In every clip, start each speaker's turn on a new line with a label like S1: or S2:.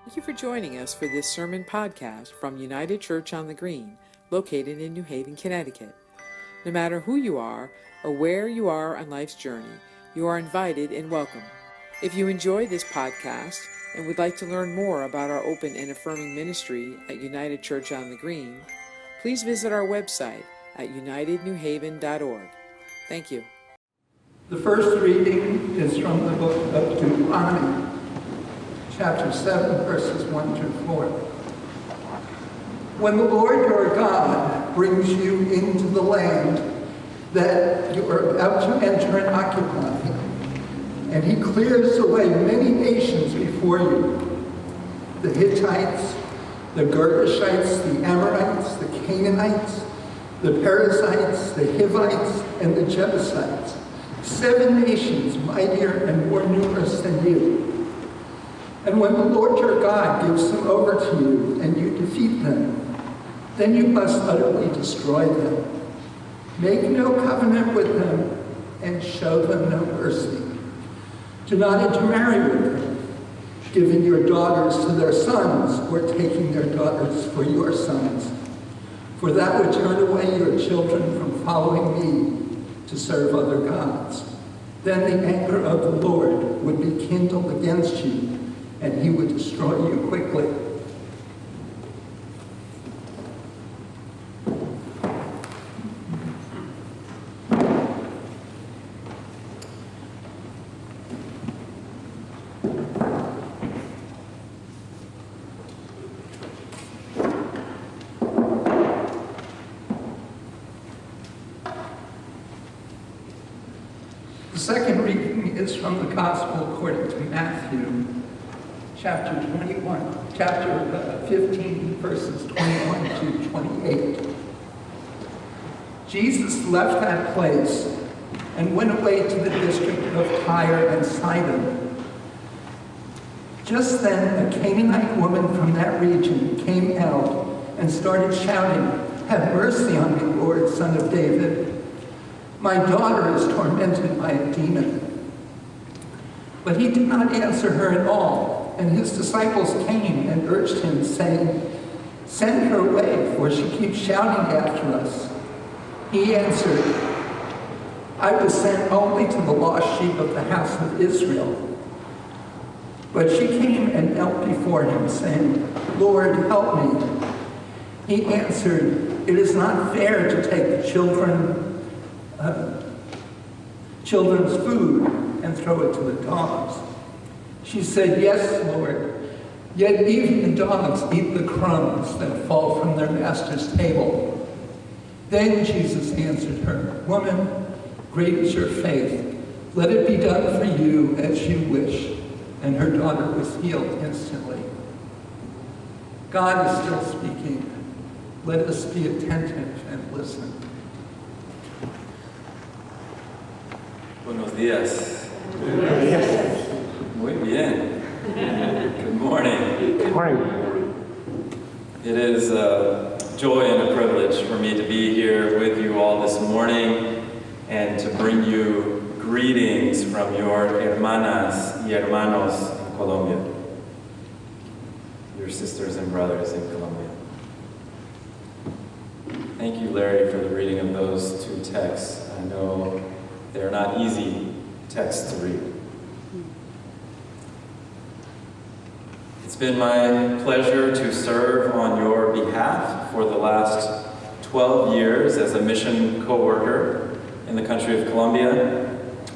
S1: Thank you for joining us for this sermon podcast from United Church on the Green, located in New Haven, Connecticut. No matter who you are or where you are on life's journey, you are invited and welcome. If you enjoy this podcast and would like to learn more about our open and affirming ministry at United Church on the Green, please visit our website at unitednewhaven.org. Thank you.
S2: The first reading is from the book of Deuteronomy, chapter 7, verses 1 through 4. When the Lord your God brings you into the land that you are about to enter and occupy, and he clears away many nations before you, the Hittites, the Girgashites, the Amorites, the Canaanites, the Perizzites, the Hivites, and the Jebusites, 7 nations mightier and more numerous than you. And when the Lord your God gives them over to you and you defeat them, then you must utterly destroy them. Make no covenant with them and show them no mercy. Do not intermarry with them, giving your daughters to their sons or taking their daughters for your sons. For that would turn away your children from following me to serve other gods. Then the anger of the Lord would be kindled against you, and he would destroy you quickly. The second reading is from the Gospel according to Matthew, chapter 15, verses 21 to 28. Jesus left that place and went away to the district of Tyre and Sidon. Just then a Canaanite woman from that region came out and started shouting, "Have mercy on me, Lord, Son of David. My daughter is tormented by a demon." But he did not answer her at all, and his disciples came and urged him, saying, "Send her away, for she keeps shouting after us." He answered, "I was sent only to the lost sheep of the house of Israel." But she came and knelt before him, saying, "Lord, help me." He answered, "It is not fair to take children's food and throw it to the dogs." She said, "Yes, Lord, yet even the dogs eat the crumbs that fall from their master's table." Then Jesus answered her, "Woman, great is your faith. Let it be done for you as you wish." And her daughter was healed instantly. God is still speaking. Let us be attentive and listen.
S3: Buenos días. Muy bien. Good morning.
S4: Good morning.
S3: It is a joy and a privilege for me to be here with you all this morning and to bring you greetings from your hermanas y hermanos in Colombia, your sisters and brothers in Colombia. Thank you, Larry, for the reading of those 2 texts. I know they're not easy texts to read. It's been my pleasure to serve on your behalf for the last 12 years as a mission co-worker in the country of Colombia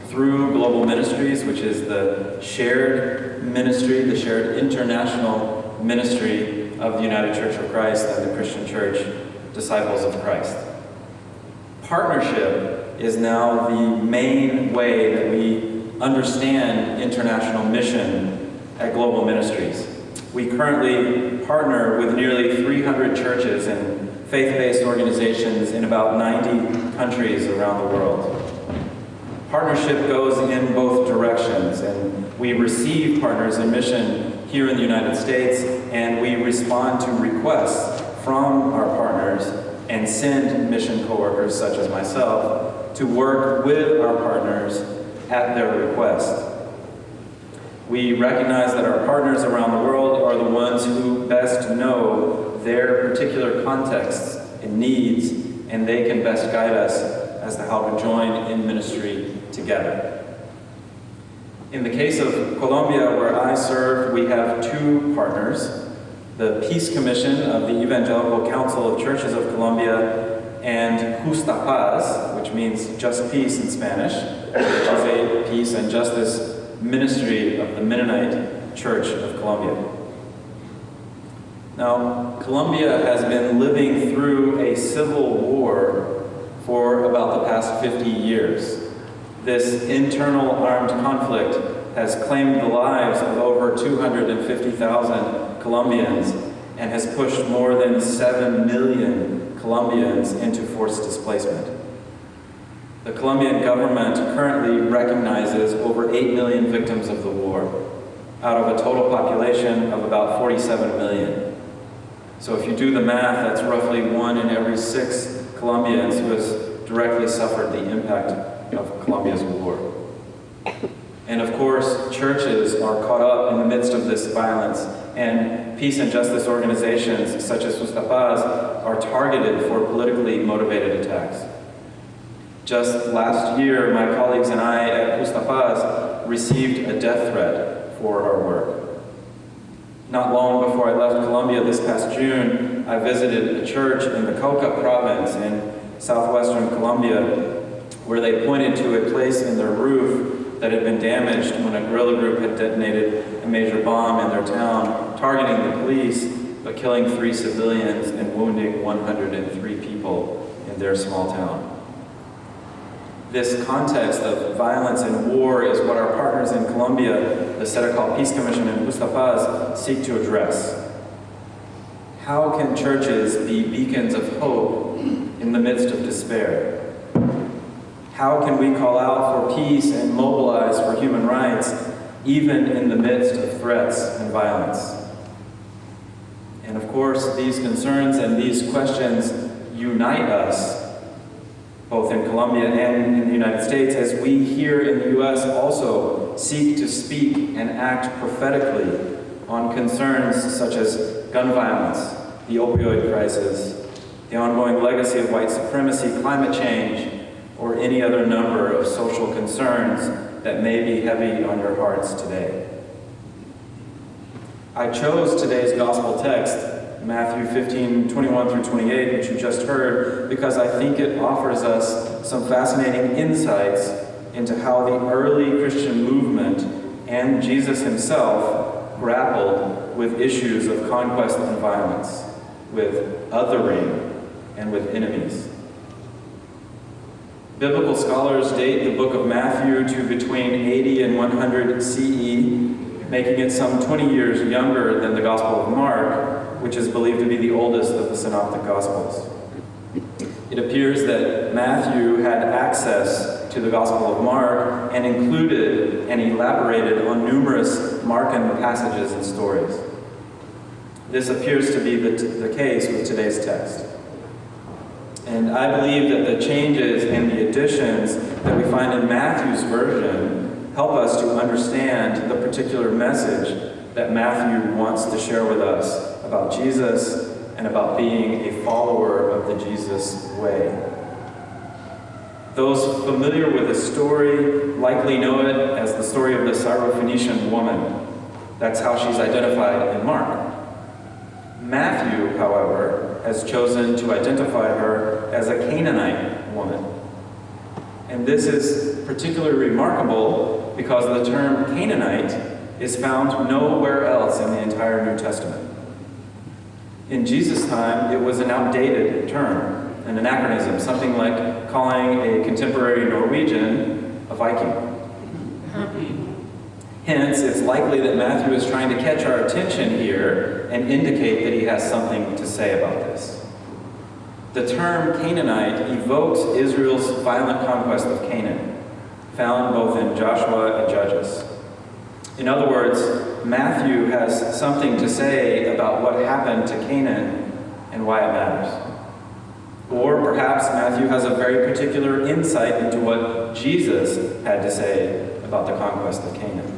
S3: through Global Ministries, which is the shared ministry, the shared international ministry of the United Church of Christ and the Christian Church Disciples of Christ. Partnership is now the main way that we understand international mission at Global Ministries. We currently partner with nearly 300 churches and faith-based organizations in about 90 countries around the world. Partnership goes in both directions, and we receive partners in mission here in the United States, and we respond to requests from our partners and send mission co-workers such as myself to work with our partners at their request. We recognize that our partners around the world are the ones ones who best know their particular contexts and needs, and they can best guide us as to how to join in ministry together. In the case of Colombia, where I served, we have two partners, the Peace Commission of the Evangelical Council of Churches of Colombia and Justa Paz, which means just peace in Spanish, which is a peace and justice ministry of the Mennonite Church of Colombia. Now, Colombia has been living through a civil war for about the past 50 years. This internal armed conflict has claimed the lives of over 250,000 Colombians and has pushed more than 7 million Colombians into forced displacement. The Colombian government currently recognizes over 8 million victims of the war, out of a total population of about 47 million. So if you do the math, that's roughly 1 in every 6 Colombians who has directly suffered the impact of Colombia's war. And of course, churches are caught up in the midst of this violence, and peace and justice organizations such as Justa Paz are targeted for politically motivated attacks. Just last year, my colleagues and I at Justa Paz received a death threat for our work. Not long before I left Colombia this past June, I visited a church in the Cauca province in southwestern Colombia, where they pointed to a place in their roof that had been damaged when a guerrilla group had detonated a major bomb in their town, targeting the police, but killing 3 civilians and wounding 103 people in their small town. This context of violence and war is what our partners in Colombia, the Sedecal Peace Commission and Justa Paz, seek to address. How can churches be beacons of hope in the midst of despair? How can we call out for peace and mobilize for human rights, even in the midst of threats and violence? And of course, these concerns and these questions unite us, both in Colombia and in the United States, as we here in the U.S. also seek to speak and act prophetically on concerns such as gun violence, the opioid crisis, the ongoing legacy of white supremacy, climate change, or any other number of social concerns that may be heavy on your hearts today. I chose today's gospel text, Matthew 15:21 through 28, which you just heard, because I think it offers us some fascinating insights into how the early Christian movement and Jesus himself grappled with issues of conquest and violence, with othering, and with enemies. Biblical scholars date the book of Matthew to between 80 and 100 CE, making it some 20 years younger than the Gospel of Mark, which is believed to be the oldest of the Synoptic Gospels. It appears that Matthew had access to the Gospel of Mark and included and elaborated on numerous Markan passages and stories. This appears to be the case with today's text. And I believe that the changes and the additions that we find in Matthew's version help us to understand the particular message that Matthew wants to share with us about Jesus and about being a follower of the Jesus way. Those familiar with the story likely know it as the story of the Syrophoenician woman. That's how she's identified in Mark. Matthew, however, has chosen to identify her as a Canaanite woman. And this is particularly remarkable because the term Canaanite is found nowhere else in the entire New Testament. In Jesus' time, it was an outdated term, an anachronism, something like calling a contemporary Norwegian a Viking. Hence, it's likely that Matthew is trying to catch our attention here and indicate that he has something to say about this. The term Canaanite evokes Israel's violent conquest of Canaan, found both in Joshua and Judges. In other words, Matthew has something to say about what happened to Canaan and why it matters. Or perhaps Matthew has a very particular insight into what Jesus had to say about the conquest of Canaan.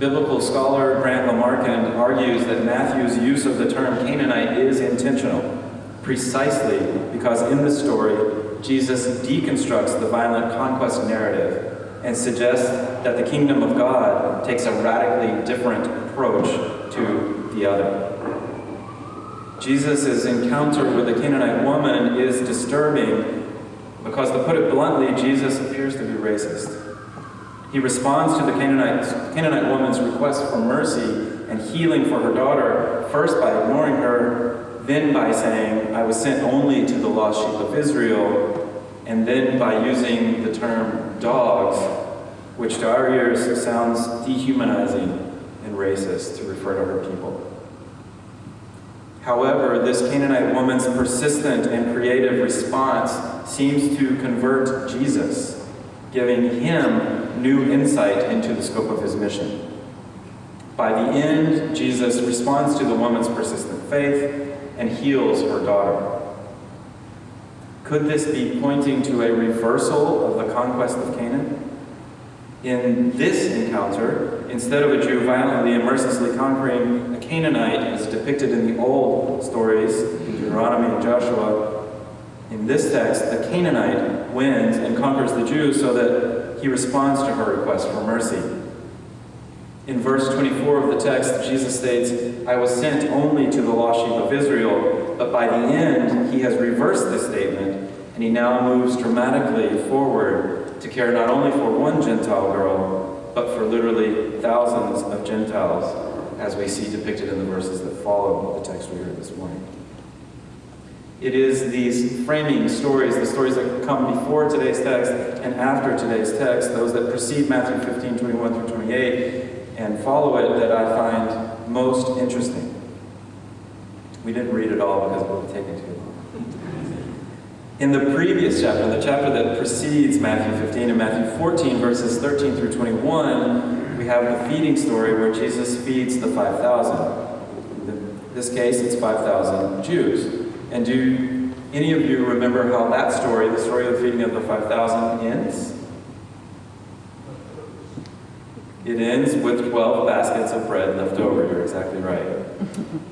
S3: Biblical scholar Grant Lamarckian argues that Matthew's use of the term Canaanite is intentional, precisely because in the story, Jesus deconstructs the violent conquest narrative and suggests that the kingdom of God takes a radically different approach to the other. Jesus' encounter with the Canaanite woman is disturbing because, to put it bluntly, Jesus appears to be racist. He responds to the Canaanite woman's request for mercy and healing for her daughter, first by ignoring her, then by saying, "I was sent only to the lost sheep of Israel," and then by using the term dogs, which to our ears sounds dehumanizing and racist to refer to her people. However, this Canaanite woman's persistent and creative response seems to convert Jesus, giving him new insight into the scope of his mission. By the end, Jesus responds to the woman's persistent faith and heals her daughter. Could this be pointing to a reversal of the conquest of Canaan? In this encounter, instead of a Jew violently and mercilessly conquering a Canaanite as depicted in the old stories, in Deuteronomy and Joshua, in this text, the Canaanite wins and conquers the Jews so that he responds to her request for mercy. In verse 24 of the text, Jesus states, "I was sent only to the lost sheep of Israel," but by the end, he has reversed this statement, and he now moves dramatically forward to care not only for one Gentile girl, but for literally thousands of Gentiles, as we see depicted in the verses that follow the text we heard this morning. It is these framing stories, the stories that come before today's text and after today's text, those that precede Matthew 15, 21 through 28, and follow it, that I find most interesting. We didn't read it all because it would have taken too long. In the previous chapter, the chapter that precedes Matthew 15 and Matthew 14, verses 13 through 21, we have the feeding story where Jesus feeds the 5,000. In this case, it's 5,000 Jews. And do any of you remember how that story, the story of the feeding of the 5,000, ends? It ends with 12 baskets of bread left over. You're exactly right.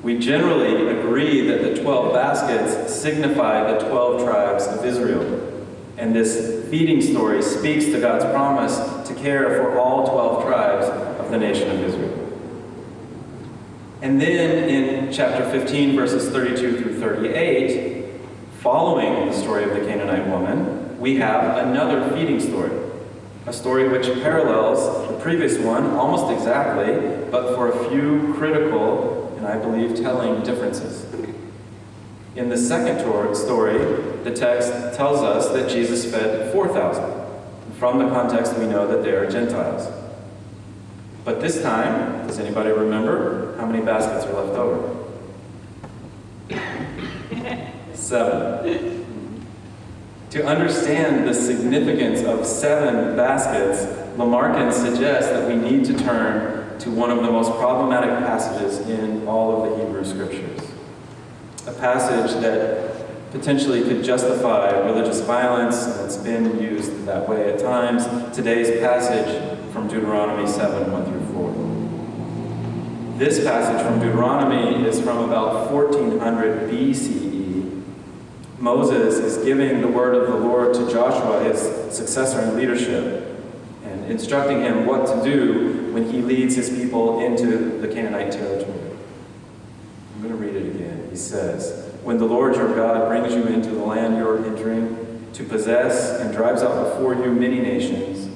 S3: We generally agree that the 12 baskets signify the 12 tribes of Israel. And this feeding story speaks to God's promise to care for all 12 tribes of the nation of Israel. And then in chapter 15, verses 32 through 38, following the story of the Canaanite woman, we have another feeding story. A story which parallels the previous one almost exactly, but for a few critical and I believe telling differences. In the second story, the text tells us that Jesus fed 4,000. From the context, we know that they are Gentiles. But this time, does anybody remember how many baskets are left over? 7. To understand the significance of 7 baskets, Lamarckian suggests that we need to turn to one of the most problematic passages in all of the Hebrew Scriptures. A passage that potentially could justify religious violence, and it's been used that way at times. Today's passage from Deuteronomy 7, 1 through 4. This passage from Deuteronomy is from about 1400 BCE. Moses is giving the word of the Lord to Joshua, his successor in leadership, and instructing him what to do when he leads his people into the Canaanite territory. I'm going to read it again. He says, "When the Lord your God brings you into the land you are entering to possess and drives out before you many nations,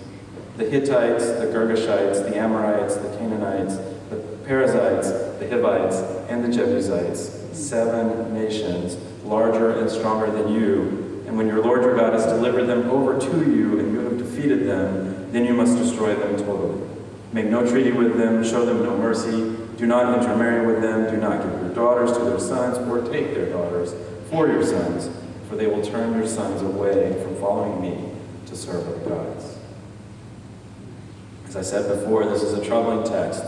S3: the Hittites, the Girgashites, the Amorites, the Canaanites, the Perizzites, the Hivites, and the Jebusites, 7 nations, larger and stronger than you, and when your Lord your God has delivered them over to you and you have defeated them, then you must destroy them totally. Make no treaty with them, show them no mercy, do not intermarry with them, do not give your daughters to their sons, or take their daughters for your sons, for they will turn your sons away from following me to serve other gods." As I said before, this is a troubling text.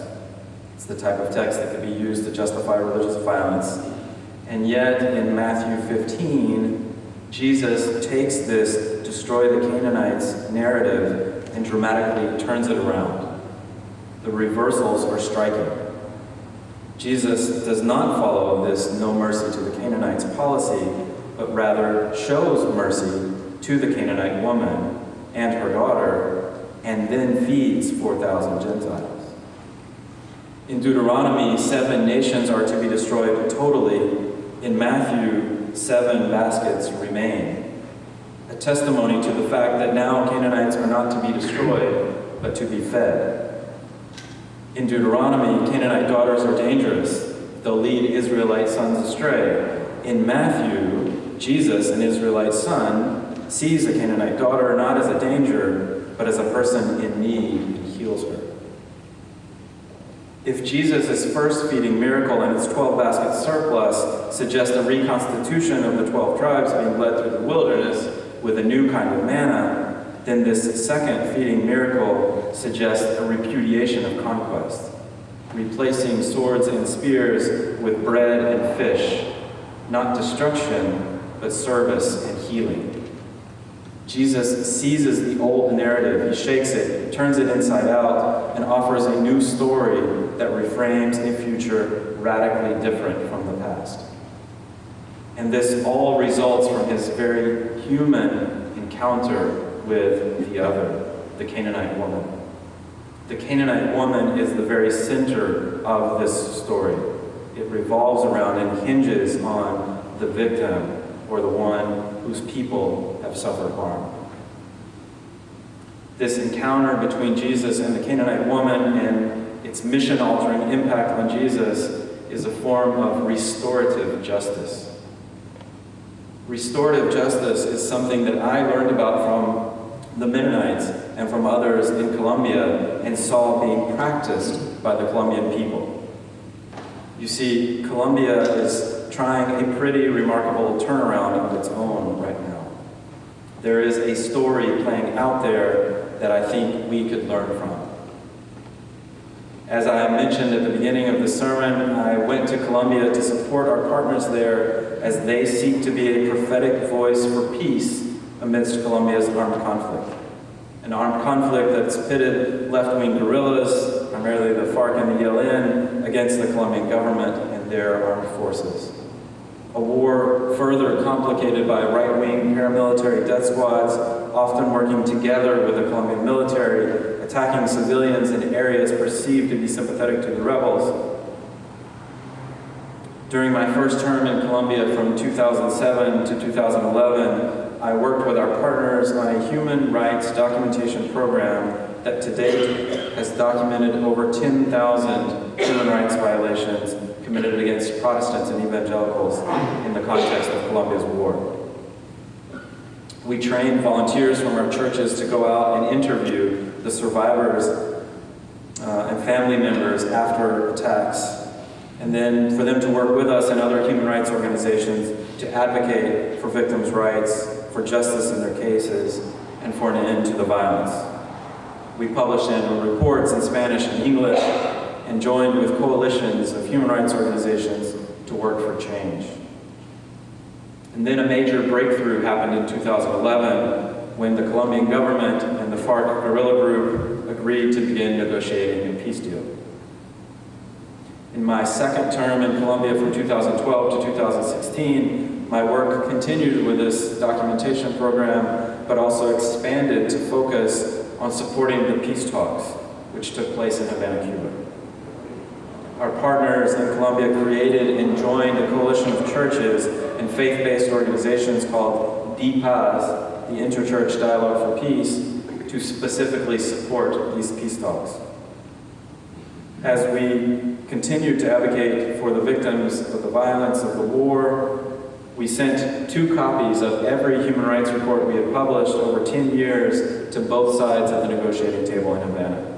S3: It's the type of text that could be used to justify religious violence. And yet, in Matthew 15, Jesus takes this destroy the Canaanites narrative and dramatically turns it around. The the reversals are striking. Jesus does not follow this no mercy to the Canaanites policy, but rather shows mercy to the Canaanite woman and her daughter, and then feeds 4,000 Gentiles. In Deuteronomy, 7 nations are to be destroyed totally. In Matthew, 7 baskets remain. A testimony to the fact that now Canaanites are not to be destroyed, but to be fed. In Deuteronomy, Canaanite daughters are dangerous. They'll lead Israelite sons astray. In Matthew, Jesus, an Israelite son, sees a Canaanite daughter not as a danger, but as a person in need and heals her. If Jesus' first feeding miracle and its 12 basket surplus suggest a reconstitution of the 12 tribes being led through the wilderness with a new kind of manna, then this second feeding miracle suggests a repudiation of conquest, replacing swords and spears with bread and fish, not destruction, but service and healing. Jesus seizes the old narrative, he shakes it, turns it inside out, and offers a new story that reframes a future radically different from the past. And this all results from his very human encounter with the other, the Canaanite woman. The Canaanite woman is the very center of this story. It revolves around and hinges on the victim, or the one whose people have suffered harm. This encounter between Jesus and the Canaanite woman and its mission-altering impact on Jesus is a form of restorative justice. Restorative justice is something that I learned about from the Mennonites and from others in Colombia and saw being practiced by the Colombian people. You see, Colombia is trying a pretty remarkable turnaround of its own right now. There is a story playing out there that I think we could learn from. As I mentioned at the beginning of the sermon, I went to Colombia to support our partners there as they seek to be a prophetic voice for peace amidst Colombia's armed conflict. An armed conflict that's pitted left-wing guerrillas, primarily the FARC and the ELN, against the Colombian government and their armed forces. A war further complicated by right-wing paramilitary death squads, often working together with the Colombian military, attacking civilians in areas perceived to be sympathetic to the rebels. During my first term in Colombia from 2007 to 2011, I worked with our partners on a human rights documentation program that to date has documented over 10,000 human rights violations committed against Protestants and evangelicals in the context of Colombia's war. We trained volunteers from our churches to go out and interview the survivors and family members after attacks, and then for them to work with us and other human rights organizations to advocate for victims' rights, for justice in their cases, and for an end to the violence. We published annual reports in Spanish and English and joined with coalitions of human rights organizations to work for change. And then a major breakthrough happened in 2011 when the Colombian government and the FARC guerrilla group agreed to begin negotiating a peace deal. In my second term in Colombia from 2012 to 2016, my work continued with this documentation program, but also expanded to focus on supporting the peace talks, which took place in Havana, Cuba. Our partners in Colombia created and joined a coalition of churches and faith-based organizations called DPAZ, the Interchurch Dialogue for Peace, to specifically support these peace talks. As we continued to advocate for the victims of the violence of the war, we sent 2 copies of every human rights report we had published over 10 years to both sides of the negotiating table in Havana.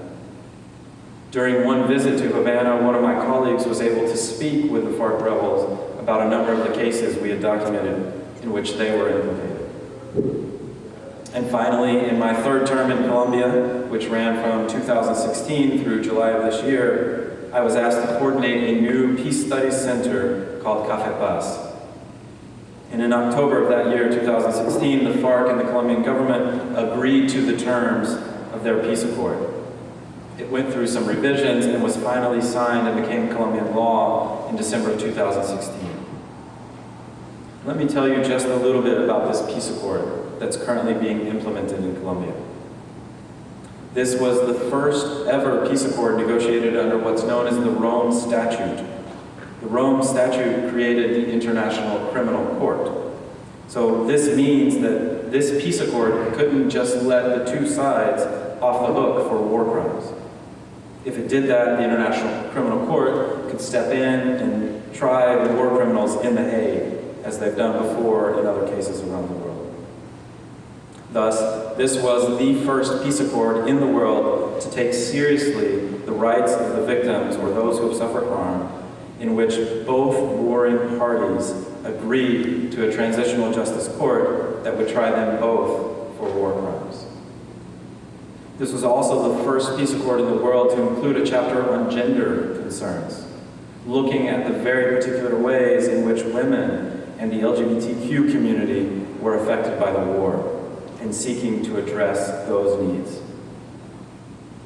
S3: During one visit to Havana, one of my colleagues was able to speak with the FARC rebels about a number of the cases we had documented in which they were implicated. And finally, in my third term in Colombia, which ran from 2016 through July of this year, I was asked to coordinate a new Peace Studies Center called Café Paz. And in October of that year, 2016, the FARC and the Colombian government agreed to the terms of their peace accord. It went through some revisions and was finally signed and became Colombian law in December of 2016. Let me tell you just a little bit about this peace accord that's currently being implemented in Colombia. This was the first ever peace accord negotiated under what's known as the Rome Statute. The Rome Statute created the International Criminal Court. So this means that this peace accord couldn't just let the two sides off the hook for war crimes. If it did that, the International Criminal Court could step in and try the war criminals in The Hague, as they've done before in other cases around the world. Thus, this was the first peace accord in the world to take seriously the rights of the victims or those who have suffered harm, in which both warring parties agreed to a transitional justice court that would try them both for war crimes. This was also the first peace accord in the world to include a chapter on gender concerns, looking at the very particular ways in which women and the LGBTQ community were affected by the war, and seeking to address those needs.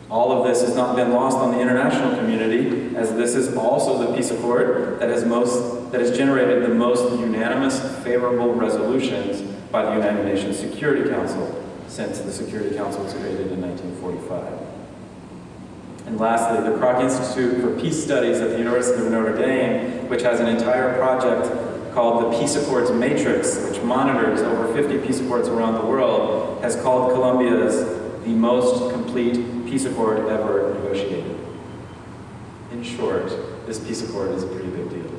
S3: All of this has not been lost on the international community, as this is also the peace accord that has generated the most unanimous favorable resolutions by the United Nations Security Council since the Security Council was created in 1945. And lastly, the Kroc Institute for Peace Studies at the University of Notre Dame, which has an entire project called the Peace Accords Matrix, which monitors over 50 peace accords around the world, has called Colombia's the most complete peace accord ever negotiated. In short, this peace accord is a pretty big deal.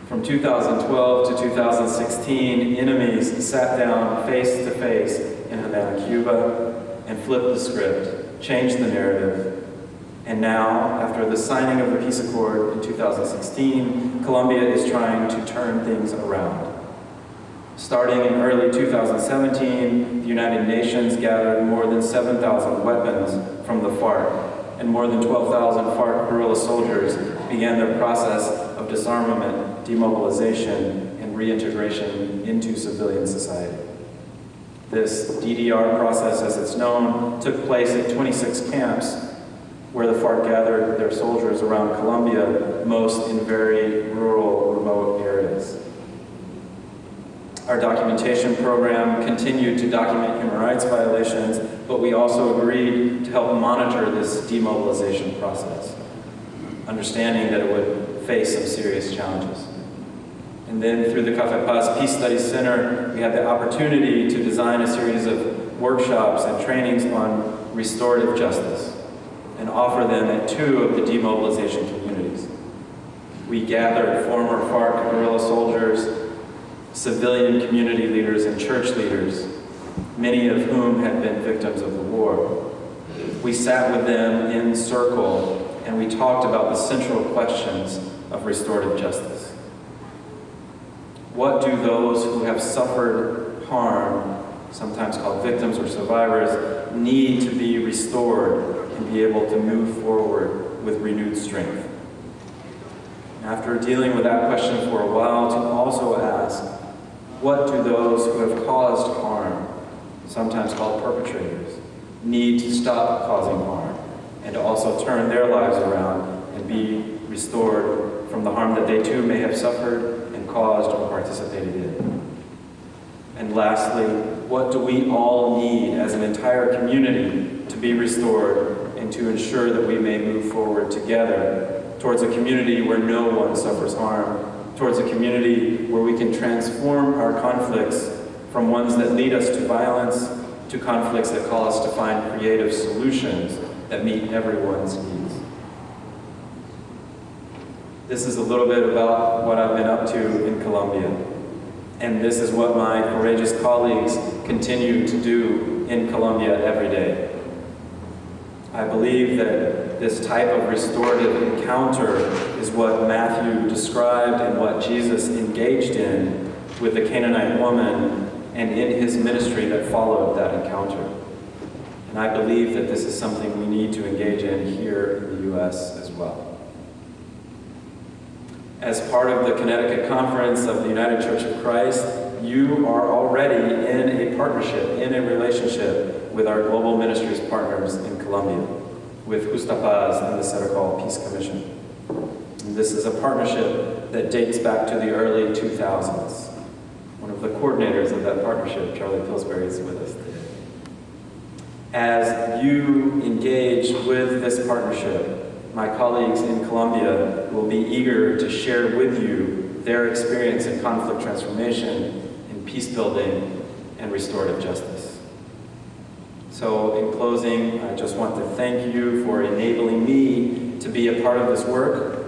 S3: From 2012 to 2016, enemies sat down face to face in Havana, Cuba, and flipped the script, changed the narrative. And now, after the signing of the peace accord in 2016, Colombia is trying to turn things around. Starting in early 2017, the United Nations gathered more than 7,000 weapons from the FARC, and more than 12,000 FARC guerrilla soldiers began their process of disarmament, demobilization, and reintegration into civilian society. This DDR process, as it's known, took place at 26 camps where the FARC gathered their soldiers around Colombia, most in very rural, remote areas. Our documentation program continued to document human rights violations, but we also agreed to help monitor this demobilization process, understanding that it would face some serious challenges. And then through the Café Paz Peace Studies Center, we had the opportunity to design a series of workshops and trainings on restorative justice and offer them at 2 of the demobilization communities. We gathered former FARC guerrilla soldiers, civilian community leaders, and church leaders, many of whom had been victims of the war. We sat with them in circle and we talked about the central questions of restorative justice. What do those who have suffered harm, sometimes called victims or survivors, need to be restored and be able to move forward with renewed strength? After dealing with that question for a while, to also ask, what do those who have caused harm, sometimes called perpetrators, need to stop causing harm and to also turn their lives around and be restored from the harm that they too may have suffered and caused or participated in? And lastly, what do we all need as an entire community to be restored and to ensure that we may move forward together towards a community where no one suffers harm, towards a community where we can transform our conflicts from ones that lead us to violence to conflicts that call us to find creative solutions that meet everyone's needs. This is a little bit about what I've been up to in Colombia. And this is what my courageous colleagues continue to do in Colombia every day. I believe that this type of restorative encounter is what Matthew described and what Jesus engaged in with the Canaanite woman and in his ministry that followed that encounter. And I believe that this is something we need to engage in here in the U.S. as well. As part of the Connecticut Conference of the United Church of Christ, you are already in a partnership, in a relationship with our global ministries partners in Colombia, with Justa Paz and the Cercal Peace Commission. And this is a partnership that dates back to the early 2000s. One of the coordinators of that partnership, Charlie Pillsbury, is with us today. As you engage with this partnership, my colleagues in Colombia will be eager to share with you their experience in conflict transformation, in peace building, and restorative justice. So in closing, I just want to thank you for enabling me to be a part of this work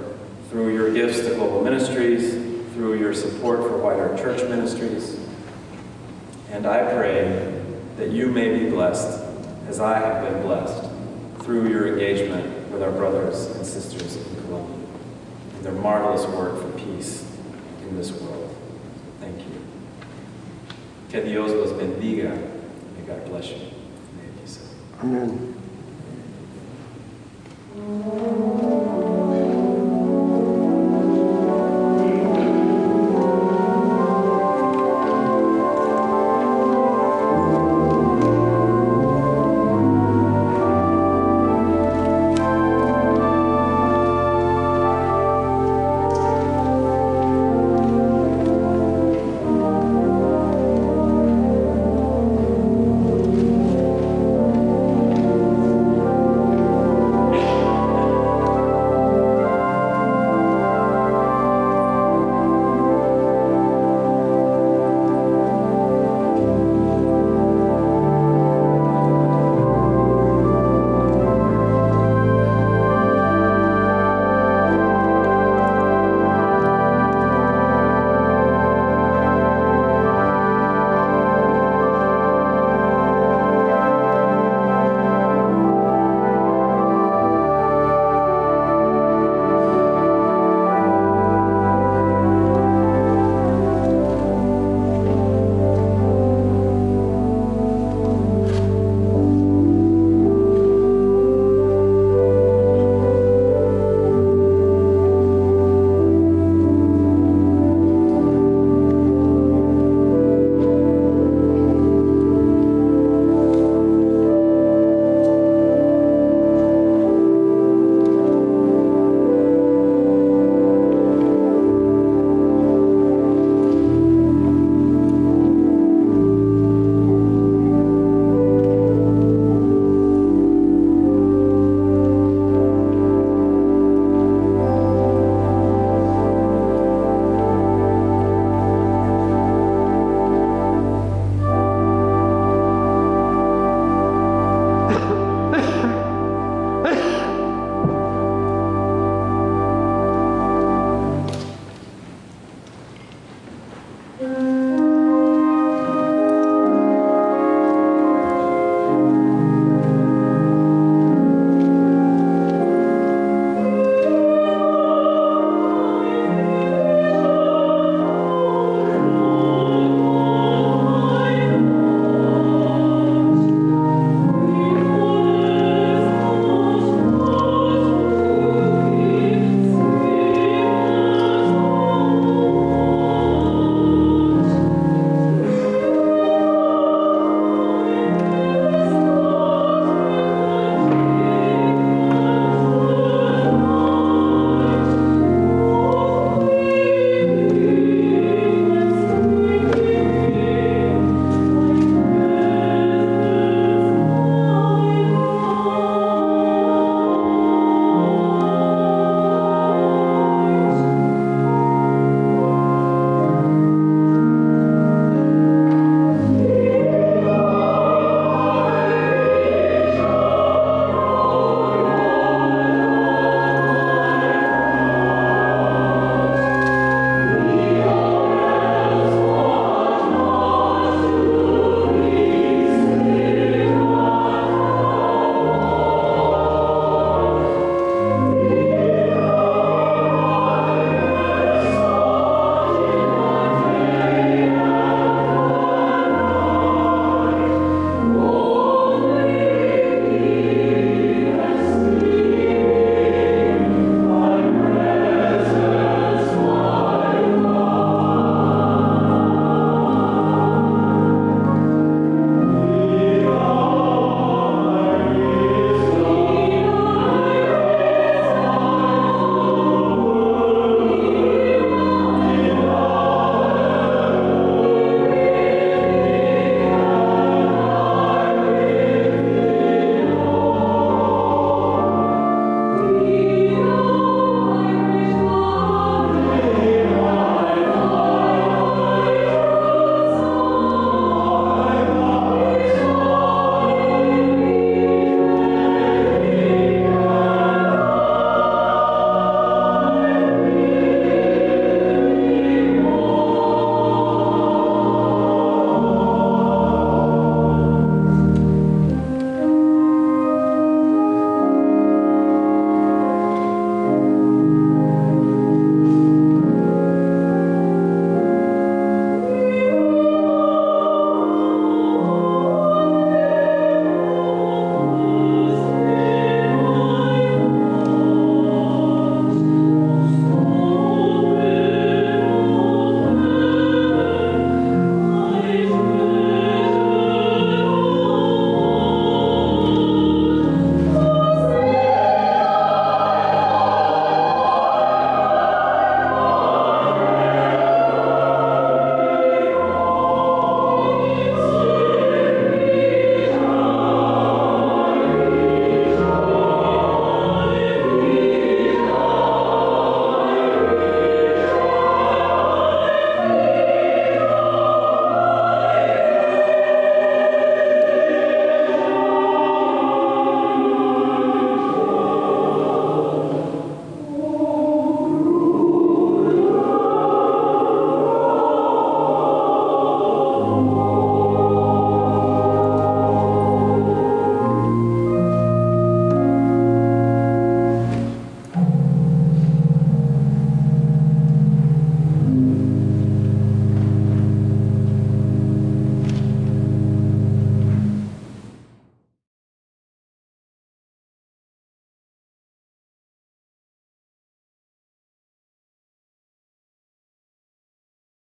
S3: through your gifts to global ministries, through your support for wider church ministries. And I pray that you may be blessed as I have been blessed through your engagement with our brothers and sisters in Colombia and their marvelous work for peace in this world. Thank you. Que Dios los bendiga. May God bless you. May it be so.
S4: Amen.